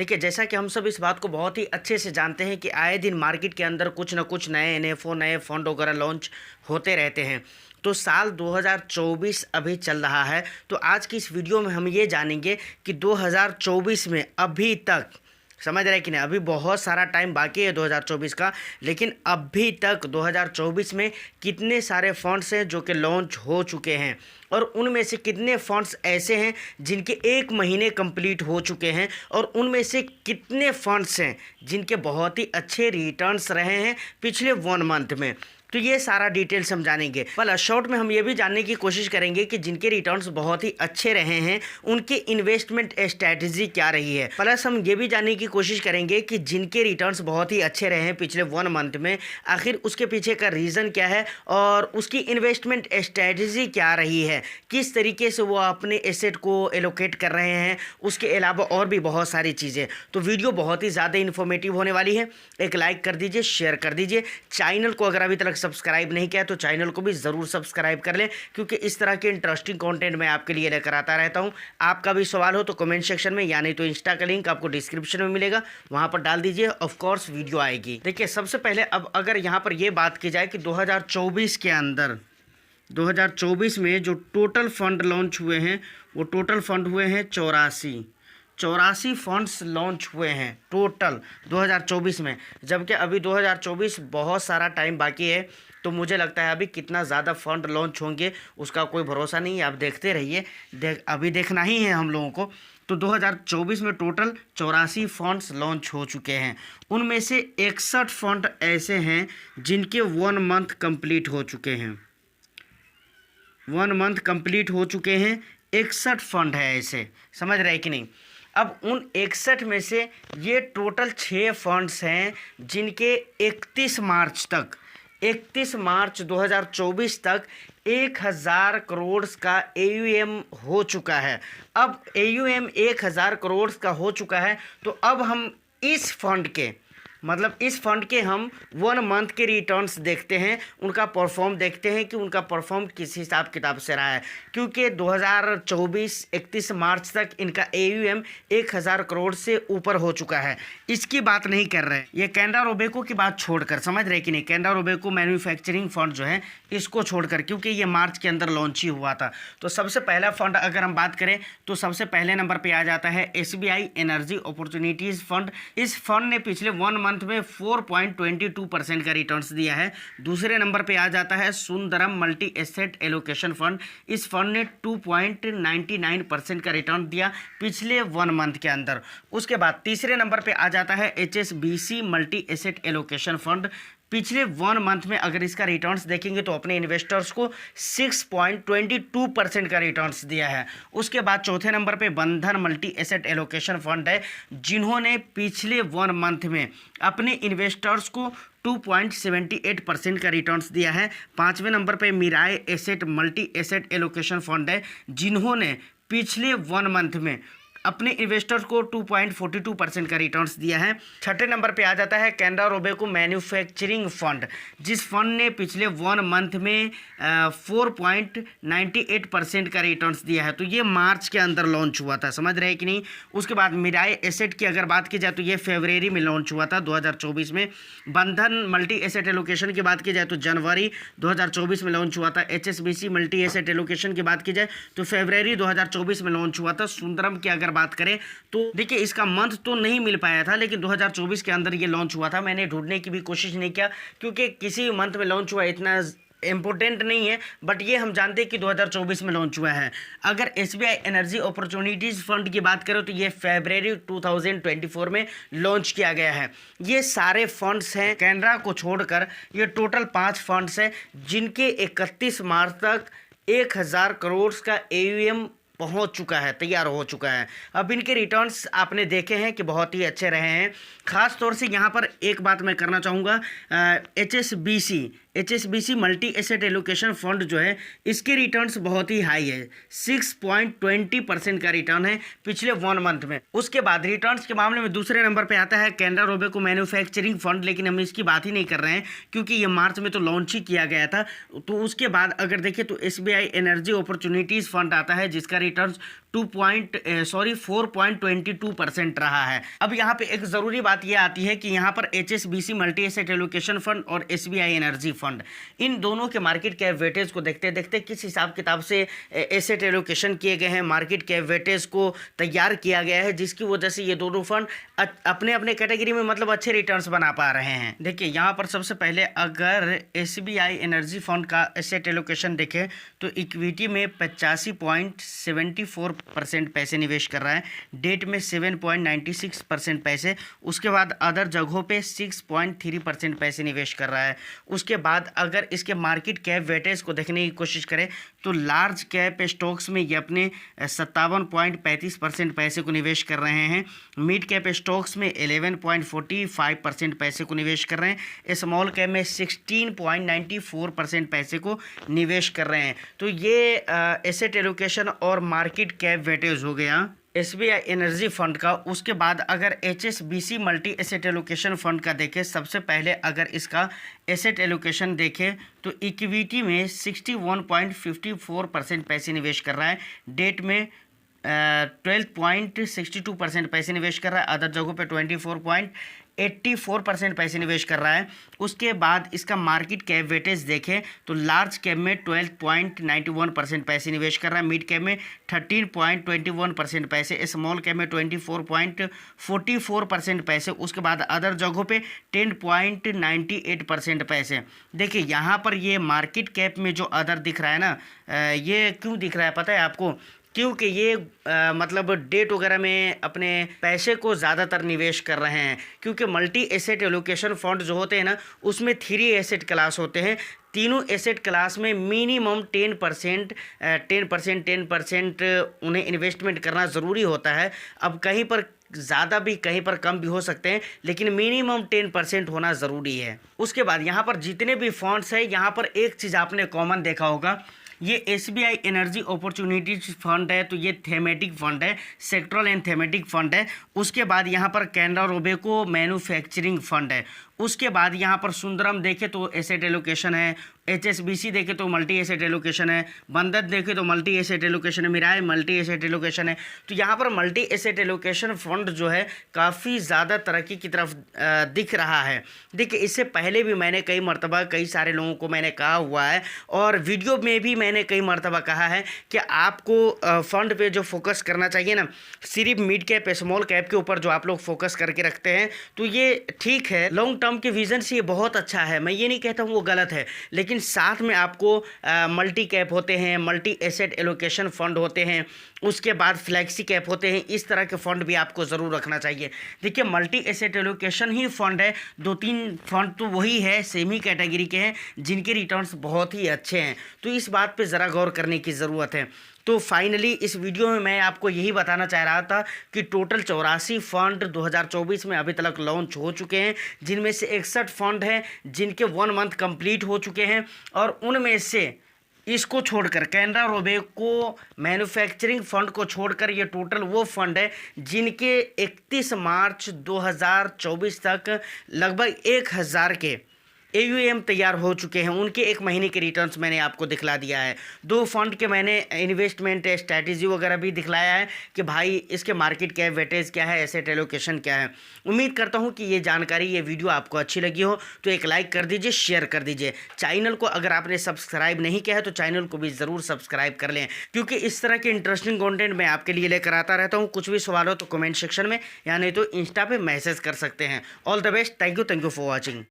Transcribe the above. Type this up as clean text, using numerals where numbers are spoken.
देखिए, जैसा कि हम सब इस बात को बहुत ही अच्छे से जानते हैं कि आए दिन मार्केट के अंदर कुछ ना कुछ नए एनएफओ नए फंड वगैरह लॉन्च होते रहते हैं। तो साल 2024 अभी चल रहा है। तो आज की इस वीडियो में हम ये जानेंगे कि 2024 में अभी तक, समझ रहे हैं कि नहीं, अभी बहुत सारा टाइम बाकी है 2024 का, लेकिन अभी तक 2024 में कितने सारे फंड्स हैं जो कि लॉन्च हो चुके हैं और उनमें से कितने फंड्स ऐसे हैं जिनके 1 महीने कंप्लीट हो चुके हैं और उनमें से कितने फंड्स हैं जिनके बहुत ही अच्छे रिटर्न्स रहे हैं पिछले 1 मंथ में। तो ये सारा डिटेल्स हम जानेंगे। पहला शॉर्ट में हम ये भी जानने की कोशिश करेंगे कि जिनके रिटर्न्स बहुत ही अच्छे रहे हैं उनके इन्वेस्टमेंट स्ट्रैटेजी क्या रही है। प्लस हम ये भी जानने की कोशिश करेंगे कि जिनके रिटर्न्स बहुत ही अच्छे रहे हैं पिछले 1 मंथ में, आखिर उसके पीछे का रीज़न क्या है और उसकी इन्वेस्टमेंट स्ट्रैटेजी क्या रही है, किस तरीके से वो अपने एसेट को एलोकेट कर रहे हैं, उसके अलावा और भी बहुत सारी चीज़ें। तो वीडियो बहुत ही ज़्यादा इन्फॉर्मेटिव होने वाली है। एक लाइक कर दीजिए, शेयर कर दीजिए। चैनल को अगर अभी तक सब्सक्राइब नहीं किया तो चैनल को भी ज़रूर सब्सक्राइब कर लें, क्योंकि इस तरह के इंटरेस्टिंग कंटेंट मैं आपके लिए लेकर आता रहता हूं। आपका भी सवाल हो तो कमेंट सेक्शन में, या नहीं तो इंस्टा का लिंक आपको डिस्क्रिप्शन में मिलेगा, वहां पर डाल दीजिए। ऑफ कोर्स वीडियो आएगी। देखिए, सबसे पहले अब अगर यहाँ पर ये बात की जाए कि 2024 के अंदर 2024 में जो टोटल फंड लॉन्च हुए हैं वो टोटल फंड हुए हैं 84 फंड्स लॉन्च हुए हैं टोटल 2024 में, जबकि अभी 2024 बहुत सारा टाइम बाकी है। तो मुझे लगता है अभी कितना ज़्यादा फंड लॉन्च होंगे उसका कोई भरोसा नहीं है। आप देखते रहिए, अभी देखना ही है हम लोगों को। तो 2024 में टोटल 84 फंड्स लॉन्च हो चुके हैं। उनमें से 61 फंड ऐसे हैं जिनके 1 मंथ कंप्लीट हो चुके हैं। 1 मंथ कंप्लीट हो चुके हैं। 61 फंड है ऐसे, समझ रहे कि नहीं। अब उन 61 में से ये टोटल 6 फंड्स हैं जिनके 31 मार्च 2024 तक 1000 करोड़ का AUM हो चुका है। अब AUM 1000 करोड़ का हो चुका है, तो अब हम इस फंड के हम 1 मंथ के रिटर्न्स देखते हैं, उनका परफॉर्म देखते हैं कि उनका परफॉर्म किस हिसाब किताब से रहा है। क्योंकि 2024 31 मार्च तक इनका AUM 1000 करोड़ से ऊपर हो चुका है। इसकी बात नहीं कर रहे हैं, ये कैनरा रोबेको की बात छोड़कर, समझ रहे कि नहीं, कैनरा रोबेको मैन्युफैक्चरिंग फंड जो है इसको छोड़कर, क्योंकि ये मार्च के अंदर लॉन्च ही हुआ था। तो सबसे पहला फंड अगर हम बात करें तो सबसे पहले नंबर पर आ जाता है SBI एनर्जी अपॉर्चुनिटीज़ फंड। इस फंड ने पिछले 1 मंथ में 4.22% का रिटर्न्स दिया है। दूसरे नंबर पे आ जाता है Sundaram multi asset allocation fund. इस फंड ने 2.99% का रिटर्न दिया पिछले 1 मंथ के अंदर। उसके बाद तीसरे नंबर पे आ जाता है HSBC multi asset allocation fund. पिछले 1 मंथ में अगर इसका रिटर्न्स देखेंगे तो अपने इन्वेस्टर्स को 6.22% का रिटर्न्स दिया है। उसके बाद चौथे नंबर पे बंधन मल्टी एसेट एलोकेशन फंड है, जिन्होंने पिछले 1 मंथ में अपने इन्वेस्टर्स को 2.78% का रिटर्न्स दिया है। पाँचवें नंबर पे Mirae asset multi asset allocation fund है, जिन्होंने पिछले 1 मंथ में अपने इन्वेस्टर्स को 2.42% का रिटर्न्स दिया है। छठे नंबर पे आ जाता है कैनरा रोबेको मैन्युफैक्चरिंग फंड, जिस फंड ने पिछले 1 मंथ में 4.98% का रिटर्न्स दिया है। तो ये मार्च के अंदर लॉन्च हुआ था, समझ रहे हैं कि नहीं। उसके बाद मिराय एसेट की अगर बात की जाए तो ये फरवरी में लॉन्च हुआ था 2024 में। बंधन मल्टी एसेट एलोकेशन की बात की जाए तो जनवरी 2024 में लॉन्च हुआ था। HSBC मल्टी एसेट एलोकेशन की बात की जाए तो फरवरी 2024 में लॉन्च हुआ था। सुंदरम की अगर बात करें तो देखिए, इसका मंथ तो नहीं मिल पाया था, लेकिन 2024 के अंदर ये लॉन्च हुआ था। मैंने ढूंढने की भी कोशिश नहीं किया, क्योंकि किसी मंथ में लॉन्च हुआ इतना इम्पोर्टेंट नहीं है, बट ये हम जानते हैं कि 2024 में लॉन्च हुआ है। अगर SBI एनर्जी अपॉर्चुनिटीज़ फंड की बात करें तो ये फरवरी 2024 में लॉन्च किया गया है। ये सारे फंड्स हैं कैनरा को छोड़कर, ये टोटल 5 फंड्स हैं जिनके 31 मार्च तक 1000 करोड़ का AUM पहुंच चुका है, तैयार हो चुका है। अब इनके रिटर्न्स आपने देखे हैं कि बहुत ही अच्छे रहे हैं। ख़ास तौर से यहाँ पर एक बात मैं करना चाहूँगा, HSBC HSBC multi asset allocation fund जो है इसके रिटर्न्स बहुत ही हाई है, 6.20% का रिटर्न है पिछले 1 मंथ में। उसके बाद रिटर्न्स के मामले में दूसरे नंबर पे आता है कैनरा रोबेको मैन्युफैक्चरिंग फंड, लेकिन हम इसकी बात ही नहीं कर रहे हैं क्योंकि ये मार्च में तो लॉन्च ही किया गया था। तो उसके बाद अगर देखें तो SBI एनर्जी अपॉर्चुनिटीज़ फंड आता है जिसका रिटर्न 4.22% रहा है। अब यहाँ पे एक ज़रूरी बात यह आती है कि यहाँ पर HSBC multi asset allocation fund और SBI एनर्जी फंड, इन दोनों के मार्केट कैप वेटेज को देखते देखते किस हिसाब किताब से एसेट एलोकेशन किए गए हैं, मार्केट कैप वेटेज को तैयार किया गया है, जिसकी वजह से ये दोनों फंड अपने अपने कैटेगरी में मतलब अच्छे रिटर्न्स बना पा रहे हैं। देखिए यहाँ पर सबसे पहले अगर SBI एनर्जी फंड का एसेट एलोकेशन देखें तो इक्विटी में 85.74% पैसे निवेश कर रहा है, डेट में 7.96% पैसे, उसके बाद अदर जगहों पे 6.3% पैसे निवेश कर रहा है। उसके बाद अगर इसके मार्केट कैप वेटेज को देखने की कोशिश करें तो लार्ज कैप स्टॉक्स में ये अपने 57.35% पैसे को निवेश कर रहे हैं, मिड कैप स्टॉक्स में 11.45% पैसे को निवेश कर रहे हैं, स्मॉल कैप में 16.94% पैसे को निवेश कर रहे हैं। तो ये एसेट एलोकेशन और मार्केट कैप वेटेज हो गया SBI एनर्जी फंड का। उसके बाद अगर HSBC multi asset allocation fund का देखें, सबसे पहले अगर इसका एसेट एलोकेशन देखें तो इक्विटी में 61.54% पैसे निवेश कर रहा है, डेट में 12.62% पैसे निवेश कर रहा है, अदर जगहों पे 24.84% पैसे निवेश कर रहा है। उसके बाद इसका मार्केट कैप वेटेज देखें तो लार्ज कैप में 12.91% पैसे निवेश कर रहा है, मिड कैप में 13.21% पैसे, स्मॉल कैप में 24.44% पैसे, उसके बाद अदर जगहों पे 10.98% पैसे। देखिए यहाँ पर ये मार्केट कैप में जो अदर दिख रहा है ना, ये क्यों दिख रहा है पता है आपको? क्योंकि ये मतलब डेट वगैरह में अपने पैसे को ज़्यादातर निवेश कर रहे हैं, क्योंकि मल्टी एसेट एलोकेशन फंड जो होते हैं ना उसमें 3 एसेट क्लास होते हैं। तीनों एसेट क्लास में मिनिमम 10% उन्हें इन्वेस्टमेंट करना ज़रूरी होता है। अब कहीं पर ज़्यादा भी कहीं पर कम भी हो सकते हैं, लेकिन मिनिमम 10% होना ज़रूरी है। उसके बाद यहाँ पर जितने भी फंड्स हैं, यहाँ पर एक चीज़ आपने कॉमन देखा होगा, ये SBI एनर्जी अपॉर्चुनिटीज फंड है, तो ये थेमेटिक फंड है, सेक्टरल एंड थेमेटिक फंड है। उसके बाद यहाँ पर कैनरा रोबेको मैन्युफैक्चरिंग फंड है। उसके बाद यहाँ पर सुंदरम देखे तो एसेट एलोकेशन है, HSBC देखे तो मल्टी एसेट एलोकेशन है, बंधन देखे तो मल्टी एसेट एलोकेशन है, मिराय मल्टी एसेट एलोकेशन है। तो यहाँ पर मल्टी एसेट एलोकेशन फंड जो है काफ़ी ज़्यादा तरक्की की तरफ दिख रहा है। देखिए इससे पहले भी मैंने कई मरतबा कई सारे लोगों को मैंने कहा हुआ है और वीडियो में भी मैंने कई मरतबा कहा है कि आपको फंड पे जो फोकस करना चाहिए ना, सिर्फ मिड कैप स्मॉल कैप के ऊपर जो आप लोग फोकस करके रखते हैं तो ये ठीक है, लॉन्ग टर्म के विजन से ये बहुत अच्छा है, मैं ये नहीं कहता हूँ वो गलत है, लेकिन साथ में आपको मल्टी कैप होते हैं, मल्टी एसेट एलोकेशन फंड होते हैं, उसके बाद फ्लैक्सी कैप होते हैं, इस तरह के फंड भी आपको ज़रूर रखना चाहिए। देखिए मल्टी एसेट एलोकेशन ही फंड है, 2-3 फंड तो वही है सेम ही कैटेगरी के हैं जिनके रिटर्न्स बहुत ही अच्छे हैं, तो इस बात पे ज़रा गौर करने की ज़रूरत है। तो फाइनली इस वीडियो में मैं आपको यही बताना चाह रहा था कि टोटल 84 फंड 2024 में अभी तक लॉन्च हो चुके हैं, जिनमें से 61 फंड हैं जिनके 1 मंथ कंप्लीट हो चुके हैं, और उनमें से इसको छोड़कर कैनरा रोबेको मैन्युफैक्चरिंग फंड को छोड़कर ये टोटल वो फंड है जिनके 31 मार्च 2024 तक लगभग 1000 के AUM तैयार हो चुके हैं। उनके 1 महीने के रिटर्न्स मैंने आपको दिखला दिया है। 2 फंड के मैंने इन्वेस्टमेंट स्ट्रैटेजी वगैरह भी दिखलाया है कि भाई इसके मार्केट कैप वेटेज क्या है, एसेट एलोकेशन क्या है। उम्मीद करता हूं कि ये जानकारी, ये वीडियो आपको अच्छी लगी हो तो एक लाइक कर दीजिए, शेयर कर दीजिए। चैनल को अगर आपने सब्सक्राइब नहीं किया है तो चैनल को भी ज़रूर सब्सक्राइब कर लें, क्योंकि इस तरह के इंटरेस्टिंग कॉन्टेंट मैं आपके लिए लेकर आता रहता हूँ। कुछ भी सवाल हो तो कमेंट सेक्शन में या नहीं तो इंस्टा पर मैसेज कर सकते हैं। All the best, thank you for watching.